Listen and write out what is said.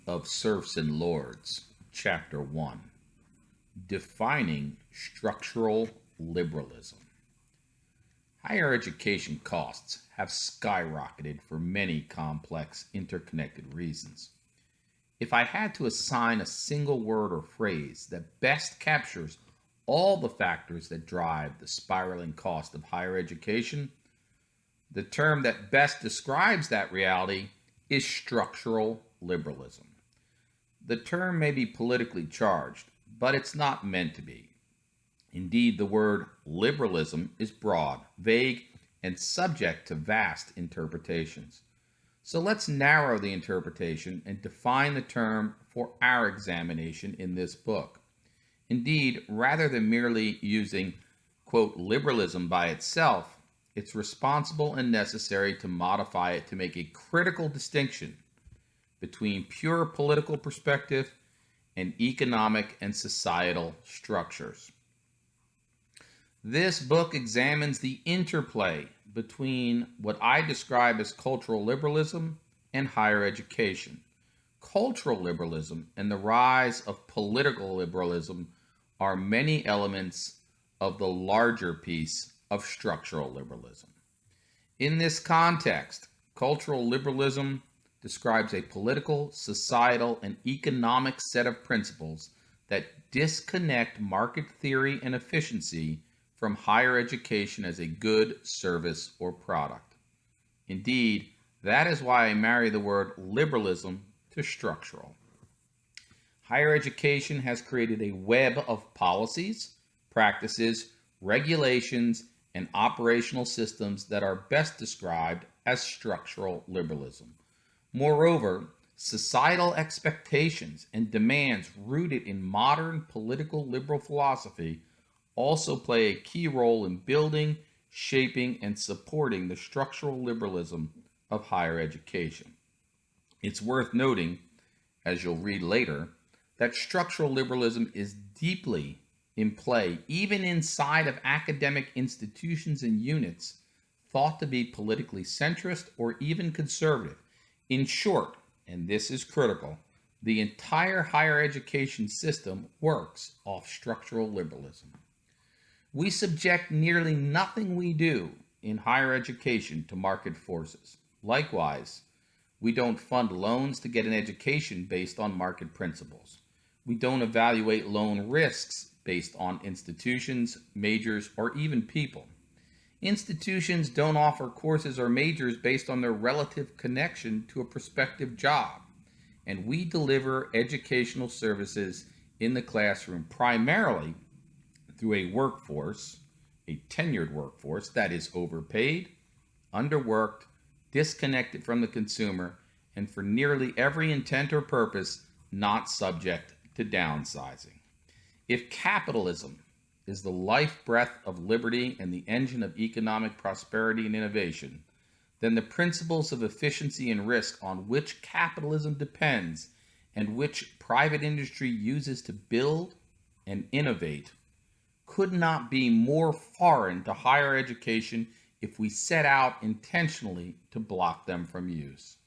of Serfs and Lords, Chapter 1, Defining Structural Liberalism. Higher education costs have skyrocketed for many complex, interconnected reasons. If I had to assign a single word or phrase that best captures all the factors that drive the spiraling cost of higher education, the term that best describes that reality is structural liberalism. The term may be politically charged, but it's not meant to be. Indeed, the word liberalism is broad, vague, and subject to vast interpretations. So let's narrow the interpretation and define the term for our examination in this book. Indeed, rather than merely using, quote, liberalism by itself, it's responsible and necessary to modify it to make a critical distinction between pure political perspective and economic and societal structures. This book examines the interplay between what I describe as cultural liberalism and higher education. Cultural liberalism and the rise of political liberalism are many elements of the larger piece of structural liberalism. In this context, cultural liberalism describes a political, societal, and economic set of principles that disconnect market theory and efficiency from higher education as a good, service, or product. Indeed, that is why I marry the word liberalism to structural. Higher education has created a web of policies, practices, regulations, and operational systems that are best described as structural liberalism. Moreover, societal expectations and demands rooted in modern political liberal philosophy also play a key role in building, shaping, and supporting the structural liberalism of higher education. It's worth noting, as you'll read later, that structural liberalism is deeply in play even inside of academic institutions and units thought to be politically centrist or even conservative. In short, and this is critical, the entire higher education system works off structural liberalism. We subject nearly nothing we do in higher education to market forces. Likewise, we don't fund loans to get an education based on market principles. We don't evaluate loan risks based on institutions, majors, or even people. Institutions don't offer courses or majors based on their relative connection to a prospective job. And we deliver educational services in the classroom primarily through a workforce, a tenured workforce that is overpaid, underworked, disconnected from the consumer, and for nearly every intent or purpose not subject to downsizing. If capitalism is the life breath of liberty and the engine of economic prosperity and innovation, then the principles of efficiency and risk on which capitalism depends and which private industry uses to build and innovate could not be more foreign to higher education if we set out intentionally to block them from use.